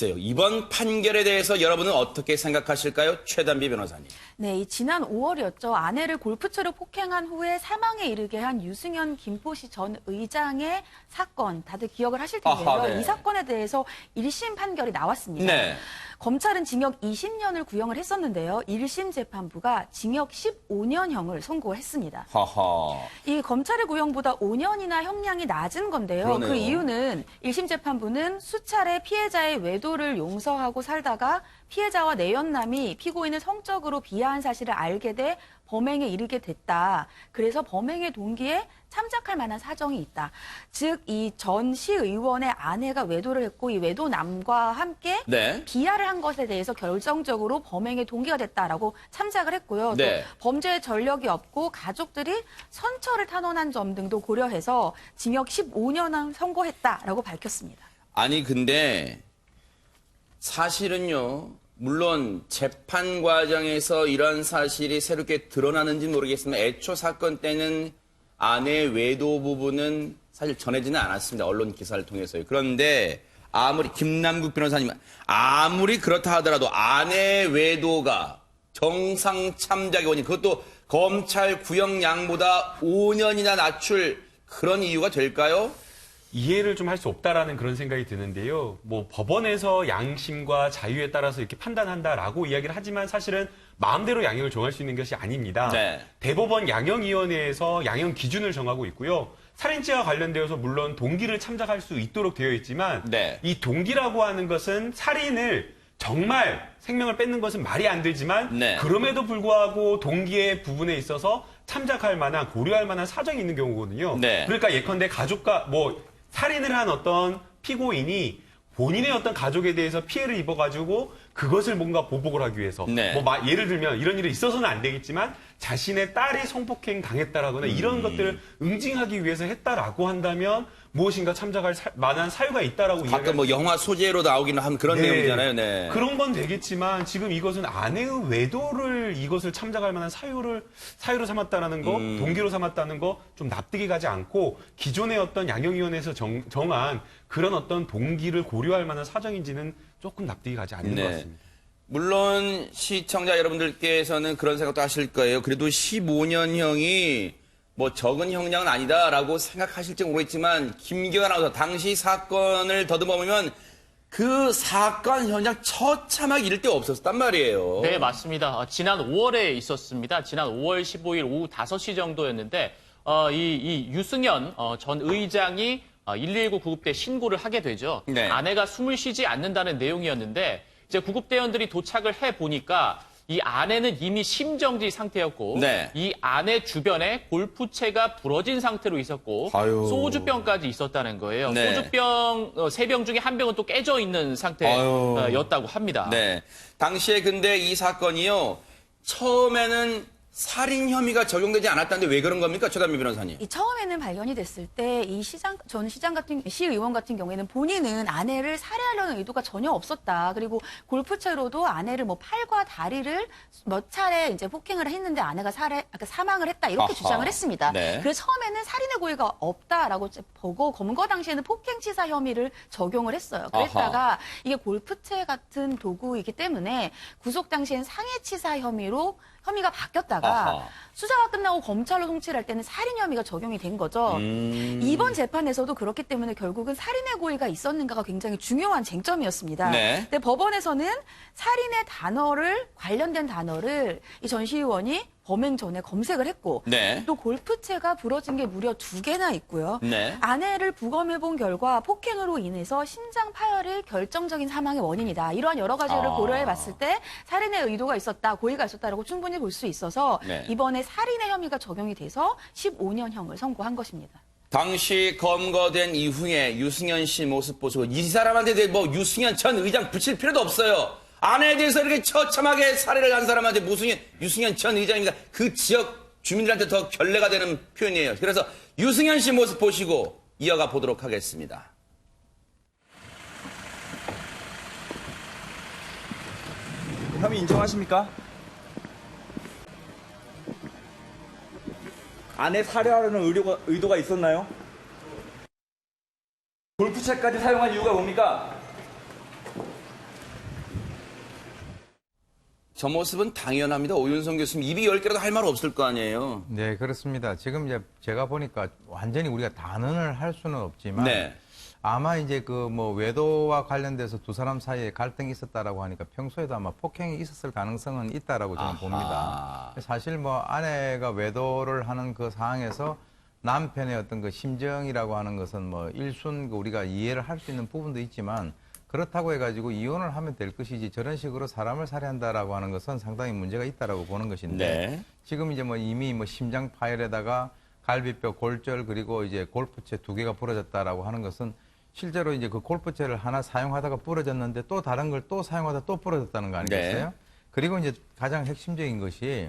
글쎄요. 이번 판결에 대해서 여러분은 어떻게 생각하실까요? 최단비 변호사님. 네, 이 지난 5월이었죠. 아내를 골프채로 폭행한 후에 사망에 이르게 한 유승현 김포시 전 의장의 사건 다들 기억을 하실 텐데요. 아하, 네. 이 사건에 대해서 1심 판결이 나왔습니다. 네. 검찰은 징역 20년을 구형을 했었는데요. 1심 재판부가 징역 15년형을 선고했습니다. 하하. 이 검찰의 구형보다 5년이나 형량이 낮은 건데요. 그러네요. 그 이유는 1심 재판부는 수차례 피해자의 외도를 용서하고 살다가 피해자와 내연남이 피고인을 성적으로 비하한 사실을 알게 돼 범행에 이르게 됐다. 그래서 범행의 동기에 참작할 만한 사정이 있다. 즉, 이 전 시의원의 아내가 외도를 했고 이 외도남과 함께 네. 비하를 한 것에 대해서 결정적으로 범행의 동기가 됐다라고 참작을 했고요. 네. 또 범죄 전력이 없고 가족들이 선처를 탄원한 점 등도 고려해서 징역 15년을 선고했다라고 밝혔습니다. 아니, 근데 사실은요. 물론 재판 과정에서 이런 사실이 새롭게 드러나는지는 모르겠지만 애초 사건 때는 아내 외도 부분은 사실 전해지는 않았습니다. 언론 기사를 통해서요. 그런데 아무리 김남국 변호사님 아무리 그렇다 하더라도 아내 외도가 정상 참작의 원인 그것도 검찰 구형량보다 5년이나 낮출 그런 이유가 될까요? 이해를 좀 할 수 없다라는 그런 생각이 드는데요. 뭐 법원에서 양심과 자유에 따라서 이렇게 판단한다라고 이야기를 하지만 사실은 마음대로 양형을 정할 수 있는 것이 아닙니다. 네. 대법원 양형위원회에서 양형 기준을 정하고 있고요. 살인죄와 관련되어서 물론 동기를 참작할 수 있도록 되어 있지만 네. 이 동기라고 하는 것은 살인을 정말 생명을 뺏는 것은 말이 안 되지만 네. 그럼에도 불구하고 동기의 부분에 있어서 참작할 만한 고려할 만한 사정이 있는 경우거든요. 네. 그러니까 예컨대 가족과 살인을 한 어떤 피고인이 본인의 어떤 가족에 대해서 피해를 입어가지고 그것을 뭔가 보복을 하기 위해서 네. 예를 들면 이런 일이 있어서는 안 되겠지만 자신의 딸이 성폭행 당했다라거나 이런 것들을 응징하기 위해서 했다라고 한다면 무엇인가 참작할 만한 사유가 있다라고 가끔 뭐 영화 소재로 나오기는 한 그런 내용이잖아요. 네. 그런 건 되겠지만 지금 이것은 아내의 외도를 이것을 참작할 만한 사유로 삼았다는 거, 동기로 삼았다는 거 좀 납득이 가지 않고 기존의 어떤 양형위원회에서 정한 그런 어떤 동기를 고려할 만한 사정인지는 조금 납득이 가지 않는 것 같습니다. 물론 시청자 여러분들께서는 그런 생각도 하실 거예요. 그래도 15년형이 뭐 적은 형량은 아니다라고 생각하실지 모르겠지만 김기현 아나운서 당시 사건을 더듬어 보면 그 사건 현장 처참하게 이를 데 없었단 말이에요. 네, 맞습니다. 지난 5월에 있었습니다. 지난 5월 15일 오후 5시 정도였는데 이 유승현 전 의장이 119 구급대 신고를 하게 되죠. 네. 아내가 숨을 쉬지 않는다는 내용이었는데 이제 구급대원들이 도착을 해 보니까 이 아내는 이미 심정지 상태였고 네. 이 아내 주변에 골프채가 부러진 상태로 있었고 아유. 소주병까지 있었다는 거예요. 네. 소주병 3병 중에 1병은 또 깨져 있는 상태였다고 합니다. 네. 당시에 근데 이 사건이요. 처음에는 살인 혐의가 적용되지 않았다는데 왜 그런 겁니까? 최단비 변호사님. 이 처음에는 발견이 됐을 때 이 시의원 같은 경우에는 본인은 아내를 살해하려는 의도가 전혀 없었다. 그리고 골프채로도 아내를 팔과 다리를 몇 차례 이제 폭행을 했는데 아내가 사망을 했다. 이렇게 아하. 주장을 했습니다. 네. 그래서 처음에는 살인의 고의가 없다라고 보고 검거 당시에는 폭행치사 혐의를 적용을 했어요. 그랬다가 이게 골프채 같은 도구이기 때문에 구속 당시엔 상해치사 혐의가 바뀌었다가 아하. 수사가 끝나고 검찰로 송치를 할 때는 살인 혐의가 적용이 된 거죠. 이번 재판에서도 그렇기 때문에 결국은 살인의 고의가 있었는가가 굉장히 중요한 쟁점이었습니다. 네. 근데 법원에서는 살인의 관련된 단어를 이 전 시의원이 범행 전에 검색을 했고 네. 또 골프채가 부러진 게 무려 2개나 있고요. 네. 아내를 부검해 본 결과 폭행으로 인해서 심장 파열이 결정적인 사망의 원인이다. 이러한 여러 가지를 고려해 봤을 때 살인의 의도가 있었다, 고의가 있었다라고 충분히 볼 수 있어서 네. 이번에 살인의 혐의가 적용이 돼서 15년형을 선고한 것입니다. 당시 검거된 이후에 유승현 씨 모습 보시고 이 사람한테 유승현 전 의장 붙일 필요도 없어요. 아내에 대해서 이렇게 처참하게 살해를 한 사람한테 유승현 전 의장입니다. 그 지역 주민들한테 더 결례가 되는 표현이에요. 그래서 유승현 씨 모습 보시고 이어가 보도록 하겠습니다. 혐의 인정하십니까? 아내 살해하려는 의도가 있었나요? 골프채까지 사용한 이유가 뭡니까? 저 모습은 당연합니다. 오윤성 교수님 입이 10개라도 할 말 없을 거 아니에요. 네, 그렇습니다. 지금 이제 제가 보니까 완전히 우리가 단언을 할 수는 없지만 네. 아마 이제 그 뭐 외도와 관련돼서 두 사람 사이에 갈등이 있었다라고 하니까 평소에도 아마 폭행이 있었을 가능성은 있다라고 저는 봅니다. 사실 뭐 아내가 외도를 하는 그 상황에서 남편의 어떤 그 심정이라고 하는 것은 뭐 일순 우리가 이해를 할 수 있는 부분도 있지만 그렇다고 해가지고 이혼을 하면 될 것이지 저런 식으로 사람을 살해한다라고 하는 것은 상당히 문제가 있다라고 보는 것인데 네. 지금 이제 뭐 이미 뭐 심장 파열에다가 갈비뼈 골절 그리고 이제 골프채 2개가 부러졌다라고 하는 것은 실제로 이제 그 골프채를 하나 사용하다가 부러졌는데 또 다른 걸 또 사용하다 또 부러졌다는 거 아니겠어요? 네. 그리고 이제 가장 핵심적인 것이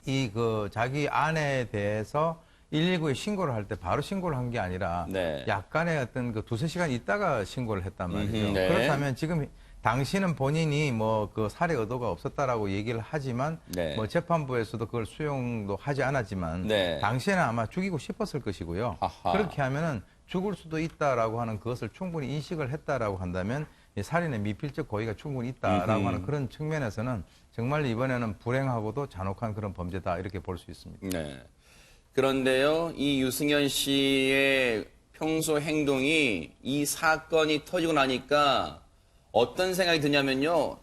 이 그 자기 아내에 대해서 119에 신고를 할 때 바로 신고를 한 게 아니라 네. 약간의 어떤 그 2-3시간 있다가 신고를 했단 말이죠. 네. 그렇다면 지금 당신은 본인이 뭐 그 살해 의도가 없었다라고 얘기를 하지만 네. 뭐 재판부에서도 그걸 수용도 하지 않았지만 네. 당시에는 아마 죽이고 싶었을 것이고요. 아하. 그렇게 하면은 죽을 수도 있다라고 하는 그것을 충분히 인식을 했다라고 한다면 이 살인의 미필적 고의가 충분히 있다라고 하는 그런 측면에서는 정말 이번에는 불행하고도 잔혹한 그런 범죄다 이렇게 볼 수 있습니다. 네. 그런데요, 이 유승현 씨의 평소 행동이 이 사건이 터지고 나니까 어떤 생각이 드냐면요.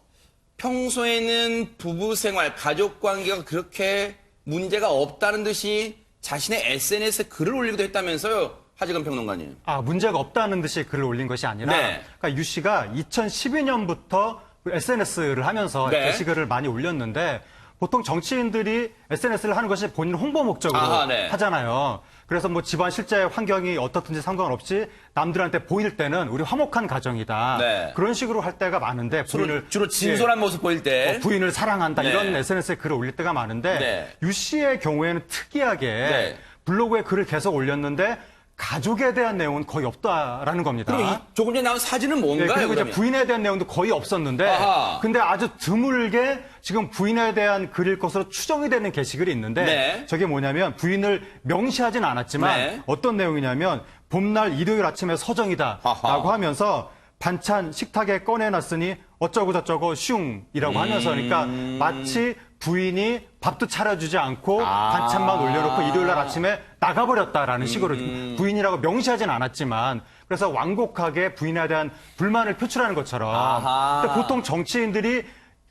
평소에는 부부 생활, 가족 관계가 그렇게 문제가 없다는 듯이 자신의 SNS에 글을 올리기도 했다면서요, 하재근 평론가님. 문제가 없다는 듯이 글을 올린 것이 아니라 네. 그러니까 유 씨가 2012년부터 SNS를 하면서 네. 게시글을 많이 올렸는데 보통 정치인들이 SNS를 하는 것이 본인 홍보 목적으로 아하, 네. 하잖아요. 그래서 뭐 집안 실제 환경이 어떻든지 상관없이 남들한테 보일 때는 우리 화목한 가정이다. 네. 그런 식으로 할 때가 많은데 부인을 주로 진솔한 모습 보일 때. 부인을 사랑한다 네. 이런 SNS에 글을 올릴 때가 많은데 네. 유 씨의 경우에는 특이하게 네. 블로그에 글을 계속 올렸는데 가족에 대한 내용은 거의 없다라는 겁니다. 그럼 조금 전에 나온 사진은 네, 뭔가요? 그리고 이제 그러면? 부인에 대한 내용도 거의 없었는데, 아하. 근데 아주 드물게 지금 부인에 대한 글일 것으로 추정이 되는 게시글이 있는데, 네. 저게 뭐냐면 부인을 명시하진 않았지만 네. 어떤 내용이냐면 봄날 일요일 아침에 서정이다라고 아하. 하면서 반찬 식탁에 꺼내놨으니 어쩌고 저쩌고 슝이라고 하면서 그러니까 마치 부인이 밥도 차려주지 않고 반찬만 올려놓고 일요일 날 아침에 나가버렸다라는 식으로 부인이라고 명시하진 않았지만 그래서 완곡하게 부인에 대한 불만을 표출하는 것처럼 아하. 근데 보통 정치인들이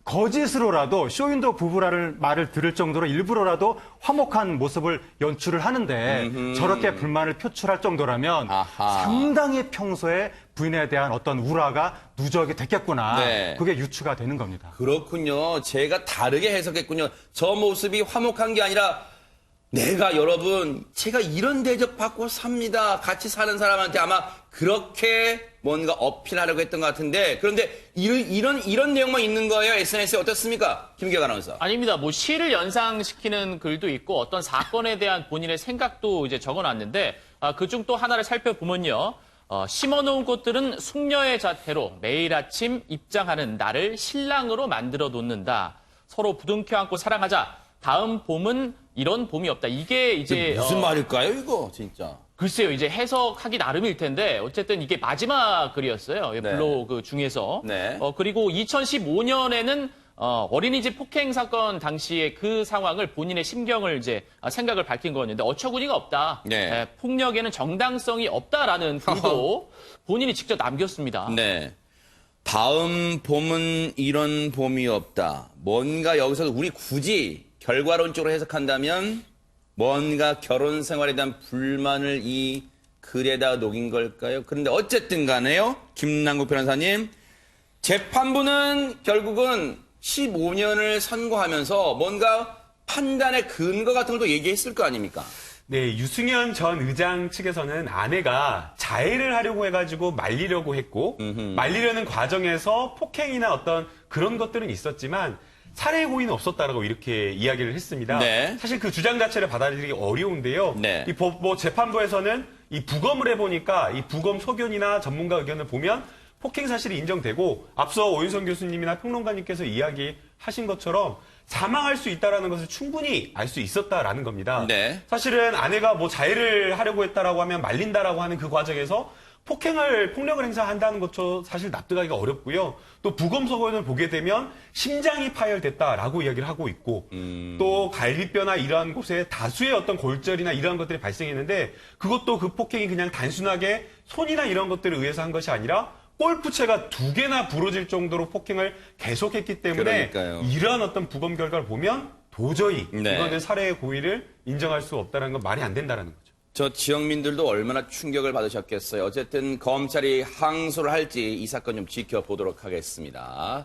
거짓으로라도 쇼윈도 부부라는 말을 들을 정도로 일부러라도 화목한 모습을 연출을 하는데 저렇게 불만을 표출할 정도라면 아하. 상당히 평소에 부인에 대한 어떤 우라가 누적이 됐겠구나. 네. 그게 유추가 되는 겁니다. 그렇군요. 제가 다르게 해석했군요. 저 모습이 화목한 게 아니라 내가 여러분 제가 이런 대접 받고 삽니다. 같이 사는 사람한테 아마 그렇게 뭔가 어필하려고 했던 것 같은데 그런데 이런 내용만 있는 거예요. SNS에 어떻습니까? 김기혁 아나운서. 아닙니다. 뭐 시를 연상시키는 글도 있고 어떤 사건에 대한 본인의 생각도 이제 적어놨는데 그중 또 하나를 살펴보면요. 심어놓은 꽃들은 숙녀의 자태로 매일 아침 입장하는 나를 신랑으로 만들어 놓는다. 서로 부둥켜 안고 사랑하자. 다음 봄은 이런 봄이 없다. 이게 이제 무슨 말일까요, 이거 진짜? 글쎄요, 이제 해석하기 나름일 텐데 어쨌든 이게 마지막 글이었어요. 네. 블로그 중에서. 네. 그리고 2015년에는 어린이집 폭행 사건 당시에 그 상황을 본인의 심경을 이제 생각을 밝힌 거였는데 어처구니가 없다. 네. 폭력에는 정당성이 없다라는 글도 본인이 직접 남겼습니다. 네. 다음 봄은 이런 봄이 없다. 뭔가 여기서 우리 굳이 결과론적으로 해석한다면 뭔가 결혼 생활에 대한 불만을 이 글에다 녹인 걸까요? 그런데 어쨌든 간에요. 김남국 변호사님. 재판부는 결국은 15년을 선고하면서 뭔가 판단의 근거 같은 것도 얘기했을 거 아닙니까? 네, 유승현 전 의장 측에서는 아내가 자해를 하려고 해가지고 말리려고 했고, 말리려는 과정에서 폭행이나 어떤 그런 것들은 있었지만, 살해 고의는 없었다라고 이렇게 이야기를 했습니다. 네. 사실 그 주장 자체를 받아들이기 어려운데요. 네. 이 재판부에서는 이 부검을 해보니까 이 부검 소견이나 전문가 의견을 보면 폭행 사실이 인정되고 앞서 오윤성 교수님이나 평론가님께서 이야기하신 것처럼 사망할 수 있다라는 것을 충분히 알 수 있었다라는 겁니다. 네. 사실은 아내가 뭐 자해를 하려고 했다라고 하면 말린다라고 하는 그 과정에서 폭력을 행사한다는 것도 사실 납득하기가 어렵고요. 또 부검서원을 보게 되면 심장이 파열됐다라고 이야기를 하고 있고 또 갈비뼈나 이러한 곳에 다수의 어떤 골절이나 이러한 것들이 발생했는데 그것도 그 폭행이 그냥 단순하게 손이나 이런 것들에 의해서 한 것이 아니라 골프채가 2개나 부러질 정도로 폭행을 계속했기 때문에 그러니까요. 이러한 어떤 부검 결과를 보면 도저히 네. 이거는 살해의 고의를 인정할 수 없다는 건 말이 안 된다는 거죠. 저 지역민들도 얼마나 충격을 받으셨겠어요. 어쨌든 검찰이 항소를 할지 이 사건 좀 지켜보도록 하겠습니다.